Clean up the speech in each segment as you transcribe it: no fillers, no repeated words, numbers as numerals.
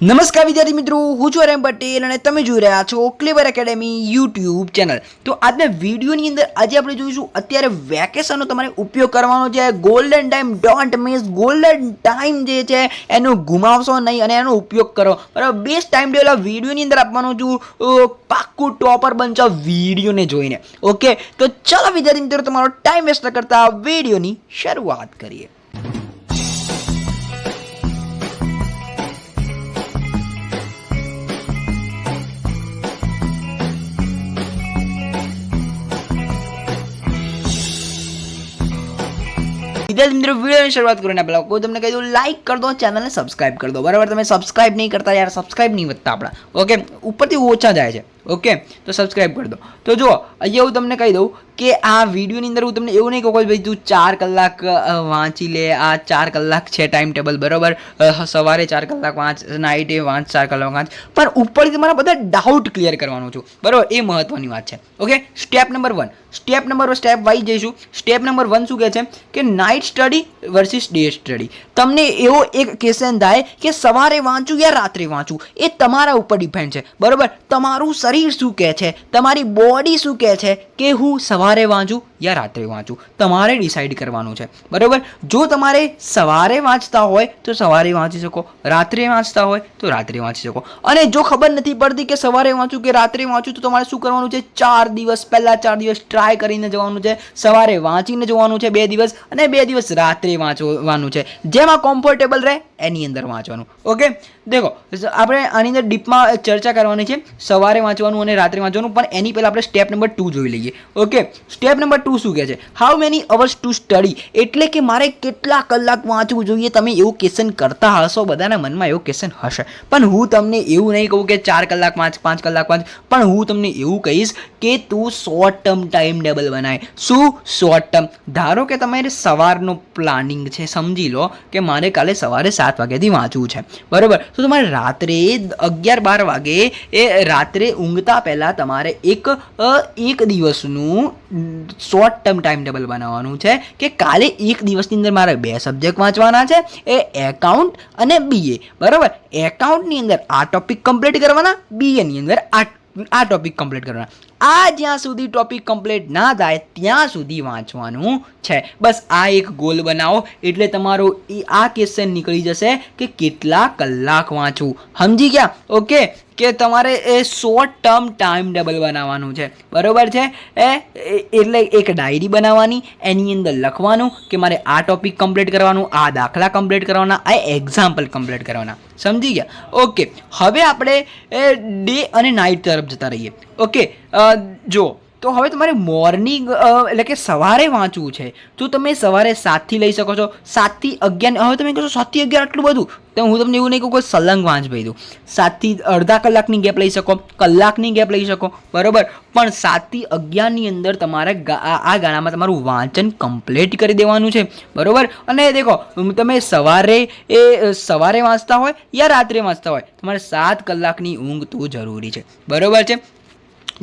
નમસ્કાર વિદ્યાર્થી મિત્રો, હું છું રેમ પટેલ અને તમે જોઈ રહ્યા છો ક્લેવર એકેડેમી યુટ્યુબ ચેનલ। તો આજના વિડીયોની અંદર આજે આપણે જોઈશું અત્યારે વેકેશનનો તમારે ઉપયોગ કરવાનો છે। Golden time, don't miss golden time જે છે એનો ગુમાવશો નહીં અને એનો ઉપયોગ કરો, બરાબર। બેસ્ટ ટાઈમ ટેબલ આ વિડીયોની અંદર આપવાનો છું, પાક્કું ટોપર બનશો વિડીયોને જોઈને। ઓકે, તો ચાલો વિદ્યાર્થી મિત્રો તમારો ટાઈમ વેસ્ટ કરતા વિડીયોની શરૂઆત કરીએ। વિદ્યાર્થી મિત્રો વિડીયોની શરૂઆત કરીને પહેલાં કોઈ તમને કહી દઉં, લાઇક કરી દો, ચેનલને સબસ્ક્રાઇબ કરી દો, બરાબર। તમે સબસ્ક્રાઇબ નહીં કરતા યાર, સબસ્ક્રાઇબ નહીં વધતા આપણા, ઓકે, ઉપરથી ઓછા જાય છે, ઓકે, તો સબસ્ક્રાઇબ કરી દો। તો જુઓ અહીંયા હું તમને કહી દઉં કે આ વિડીયોની અંદર હું તમને એવું નહીં કહું કે ભાઈ તું 4 કલાક વાંચી લે, આ 4 કલાક છે ટાઈમ ટેબલ, બરાબર। સવારે 4 કલાક વાંચ, નાઇટે વાંચ 4 કલાક વાંચ, પણ ઉપરથી તમારા બધા ડાઉટ ક્લિયર કરવાનું છું, બરાબર। એ મહત્વની વાત છે, okay. Step number 1, step wise જઈશું। સ્ટેપ નંબર 1 શું કહે છે કે night study versus day study. તમને એવો એક ક્વેશ્ચન થાય કે સવારે વાંચું યા રાત્રે વાંચું, એ તમારા ઉપર ડિપેન્ડ છે, બરાબર। તમારું શરીર શું કહે છે, તમારી બોડી શું કહે છે કે હું સવારે વાંચું યા રાત્રે વાંચું, તમારે ડિસાઈડ કરવાનું છે, બરાબર। જો તમારે સવારે વાંચતા હોય તો સવારે વાંચી શકો, રાત્રે વાંચતા હોય તો રાત્રે વાંચી શકો। અને જો ખબર નથી પડતી કે સવારે વાંચું કે રાત્રે વાંચું, તો તમારે શું કરવાનું છે, 4 દિવસ પહેલાં 4 દિવસ ટ્રાય કરીને જવાનું છે, સવારે વાંચીને જવાનું છે 2 દિવસ, અને 2 દિવસ રાત્રે વાંચવાનું છે, જેમાં કમ્ફર્ટેબલ રહે એની અંદર વાંચવાનું, ઓકે। દેખો આપણે આની અંદર ડીપમાં ચર્ચા કરવાની છે, સવારે વાંચવાનું અને રાત્રે વાંચવાનું, પણ એની પહેલાં આપણે સ્ટેપ નંબર 2 જોઈ લઈએ, ઓકે। સ્ટેપ નંબર 2 શું કહે છે, how many hours to study, એટલે કે મારે કેટલા કલાક વાંચવું જોઈએ। તમે એવું ક્વેશ્ચન કરતા હશો, બધાના મનમાં એવો ક્વેશ્ચન હશે, પણ હું તમને એવું નહીં કહું કે 4 કલાક વાંચ, 5 કલાક વાંચ, પણ હું તમને એવું કહીશ કે તું શોર્ટ ટર્મ ટાઈમ ટેબલ બનાય। શું શોર્ટ ટર્મ? ધારો કે તમારે સવારનો પ્લાનિંગ છે, સમજી લો કે મારે કાલે સવારે 7 વાગ્યાથી વાંચવું છે, બરાબર। તો તમારે રાત્રે 11-12 વાગે એ રાત્રે ઊંઘતા પહેલાં તમારે એક દિવસનું શોર્ટ ટર્મ ટાઈમ ટેબલ બનાવવાનું છે કે કાલે એક દિવસની અંદર મારે 2 સબ્જેક્ટ વાંચવાના છે, એ એકાઉન્ટ અને બીએ, બરાબર। એકાઉન્ટની અંદર આ ટોપિક કમ્પ્લીટ કરવાના, બીએની અંદર આ ટોપિક કમ્પ્લીટ કરવાના। આ જ્યાં સુધી ટોપિક કમ્પ્લીટ ના થાય ત્યાં સુધી વાંચવાનું છે, બસ આ એક ગોલ બનાવો એટલે તમારો આ ક્વેશ્ચન નીકળી જશે કે કેટલા કલાક વાંચવું, સમજી ગયા, ઓકે। કે તમારે એ શોર્ટ ટર્મ ટાઈમ ટેબલ બનાવવાનું છે, બરાબર છે। એટલે એક ડાયરી બનાવવાની, એની અંદર લખવાનું કે મારે આ ટોપિક કમ્પ્લીટ કરવાનું, આ દાખલા કમ્પ્લીટ કરવાના, આ એક્ઝામ્પલ કમ્પ્લીટ કરવાના, સમજી ગયા, ઓકે। હવે આપણે ડે અને નાઇટ તરફ જતા રહીએ, ઓકે। જો તો હવે તમારે મોર્નિંગ એટલે કે સવારે વાંચવું છે, તો તમે સવારે 7થી લઈ શકો છો, 7 થી 11। હવે તમે કહો 7 થી 11 આટલું બધું, તો હું તમને એવું નહીં કહું કે સલંગ વાંચ ભાઈ દઉં, 7 થી અડધા કલાકની ગેપ લઈ શકો, કલાકની ગેપ લઈ શકો, બરાબર, પણ 7 થી 11ની અંદર તમારે આ ગાળામાં તમારું વાંચન કમ્પ્લીટ કરી દેવાનું છે, બરાબર। અને દેખો તમે સવારે વાંચતા હોય યા રાત્રે વાંચતા હોય, તમારે 7 કલાકની ઊંઘ તો જરૂરી છે, બરાબર છે।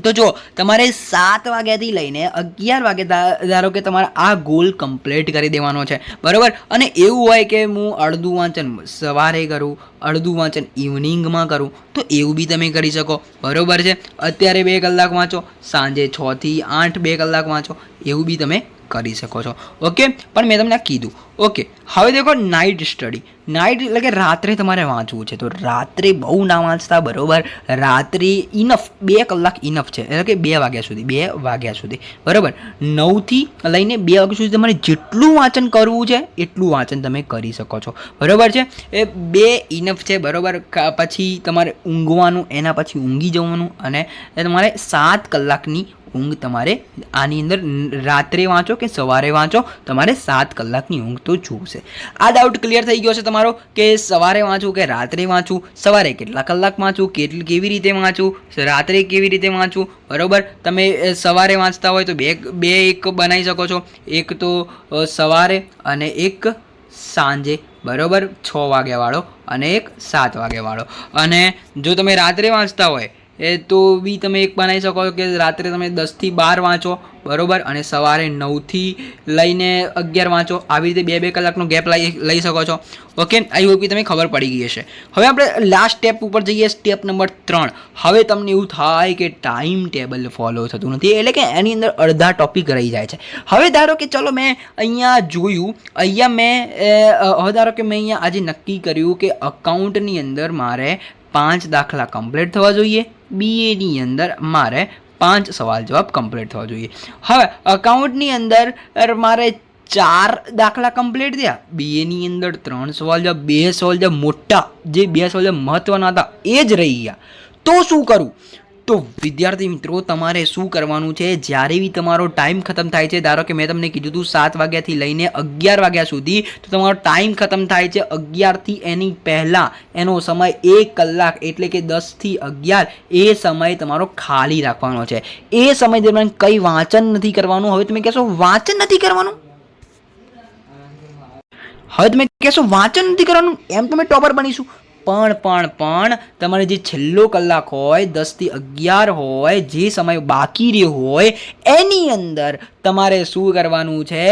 તો જો તમારે 7 વાગ્યાથી લઈને 11 વાગ્યા ધારો કે તમારે આ ગોલ કમ્પ્લીટ કરી દેવાનો છે, બરાબર। અને એવું હોય કે હું અડધું વાંચન સવારે કરું, અડધું વાંચન ઇવનિંગમાં કરું, તો એવું બી તમે કરી શકો, બરાબર છે। અત્યારે 2 કલાક વાંચો, સાંજે 6 થી 8 2 કલાક વાંચો, એવું બી તમે કરી શકો છો, ઓકે। પણ મેં તમને કીધું, ઓકે। હવે દેખો નાઇટ સ્ટડી, નાઇટ એટલે કે રાત્રે તમારે વાંચવું છે, તો રાત્રે બહુ ના વાંચતા, બરાબર। રાત્રે ઇનફ 2 કલાક ઇનફ છે, એટલે કે 2 વાગ્યા સુધી, બરાબર। 9 થી લઈને 2 વાગ્યા સુધી તમારે જેટલું વાંચન કરવું છે એટલું વાંચન તમે કરી શકો છો, બરાબર છે। એ 2 ઇનફ છે, બરાબર। પછી તમારે ઊંઘવાનું, એના પછી ઊંઘી જવાનું, અને તમારે 7 કલાકની ઊંઘ તમારે આની અંદર રાત્રે વાંચો કે સવારે વાંચો, તમારે 7 કલાકની ઊંઘ તો જોશે। આ ડાઉટ ક્લિયર થઈ ગયો છે તમારો કે સવારે વાંચું કે રાત્રે વાંચું, સવારે કેટલા કલાક વાંચું, કેવી રીતે વાંચું, રાત્રે કેવી રીતે વાંચું, બરાબર। તમે સવારે વાંચતા હોય તો બે એક બનાવી શકો છો, એક તો સવારે અને એક સાંજે, બરાબર, 6 વાગ્યાવાળો અને એક 7 વાગ્યાવાળો। અને જો તમે રાત્રે વાંચતા હોય એ તો બી તમે એક બનાવી શકો છો કે રાત્રે તમે 10 થી 12 વાંચો, બરાબર, અને સવારે 9 થી લઈને 11 વાંચો. આવી રીતે 2-2 કલાકનો ગેપ લઈ શકો છો. ઓકે, આઈ હોપ કે તમે ખબર પડી ગઈ હશે. હવે આપણે લાસ્ટ સ્ટેપ ઉપર જઈએ, સ્ટેપ નંબર 3. હવે તમને એવું થાય કે ટાઈમ ટેબલ ફોલો થતું નથી, એટલે કે એની અંદર અડધા ટોપિક રહી જાય છે. હવે ધારો કે ચલો મેં અહીંયા જોયું, હવે ધારો કે મેં અહીંયા આજે નક્કી કર્યું કે અકાઉન્ટની અંદર મારે 5 દાખલા કમ્પ્લીટ થવા જોઈએ, બીએની અંદર મારે 5 સવાલ જવાબ કમ્પ્લીટ થવા જોઈએ. હવે અકાઉન્ટની અંદર મારે 4 દાખલા કમ્પ્લીટ થયા, બીએની અંદર 3 સવાલ જવાબ, 2 સવાલ જવાબ મોટા, જે 2 સવાલ જવાબ મહત્વના હતા એ જ રહી ગયા. તો શું કરું? તો વિદ્યાર્થી મિત્રો, તમારે શું કરવાનું છે, જ્યારે બી તમારો ટાઈમ ખતમ થાય છે, ધારો કે મેં તમને કીધું હતું 7 વાગ્યાથી લઈને 11 વાગ્યા સુધી, તો તમારો ટાઈમ ખતમ થાય છે 11થી એની પહેલાં એનો સમય 1 કલાક એટલે કે 10 થી 11 એ સમય તમારો ખાલી રાખવાનો છે. એ સમય દરમિયાન કંઈ વાંચન નથી કરવાનું. હવે તમે કહેશો વાંચન નથી કરવાનું, વાંચન નથી કરવાનું, એમ તમે ટોપર બનીશું. પણ તમારે જે છેલ્લો કલાક હોય 10 થી 11 હોય, જે સમય બાકી રહ્યો હોય એની અંદર તમારે શું કરવાનું છે?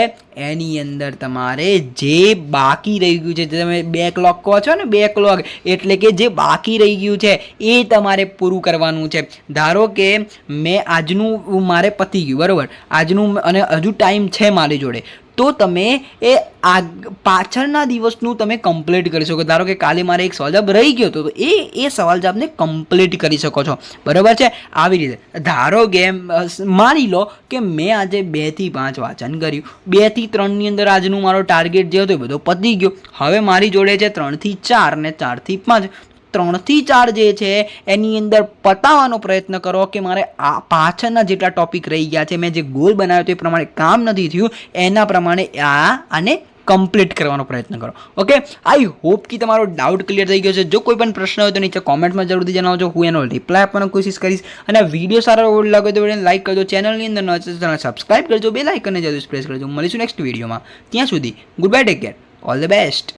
એની અંદર તમારે જે બાકી રહી ગયું છે, જે તમે બેકલોગ કહો છો ને, બેકલોગ એટલે કે જે બાકી રહી ગયું છે એ તમારે પૂરું કરવાનું છે. ધારો કે મેં આજનું મારે પતી ગયું, બરાબર, આજનું, અને હજુ ટાઈમ છે મારી જોડે, તો તમે એ પાછળના દિવસનું તમે કમ્પ્લીટ કરી શકો. ધારો કે કાલે મારે એક સવાલ જવાબ રહી ગયો હતો, તો એ સવાલ જવાબને કમ્પ્લીટ કરી શકો છો, બરાબર છે. આવી રીતે ધારો કે માની લો કે મેં આજે 2 થી 5 વાંચન કર્યું, 2 થી 3ની અંદર આજનું મારો ટાર્ગેટ જે હતો એ બધો પતી ગયો. હવે મારી જોડે છે 3 થી 4 ને 4 થી 5. 3 થી 4 જે છે એની અંદર પતાવવાનો પ્રયત્ન કરો કે મારે આ પાછળના જેટલા ટોપિક રહી ગયા છે, મેં જે ગોલ બનાવ્યો હતો એ પ્રમાણે કામ નથી થયું, એના પ્રમાણે આને કમ્પ્લીટ કરવાનો પ્રયત્ન કરો. ઓકે, આઈ હોપ કે તમારો ડાઉટ ક્લિયર થઈ ગયો છે. જો કોઈ પણ પ્રશ્ન હોય તો નીચે કોમેન્ટમાં જરૂરથી જણાવજો, હું એનો રિપ્લાય આપવાનો કોશિશ કરીશ. અને આ વિડીયો સારો લાગે તો વિડીયોને લાઈક કરજો, ચેનલની અંદર ન ચેનલ સબસ્ક્રાઈબ કરજો, બેલ આઇકનને જરૂર પ્રેસ કરજો. મળીશું નેક્સ્ટ વિડીયોમાં. ત્યાં સુધી good bye, take care, all the best.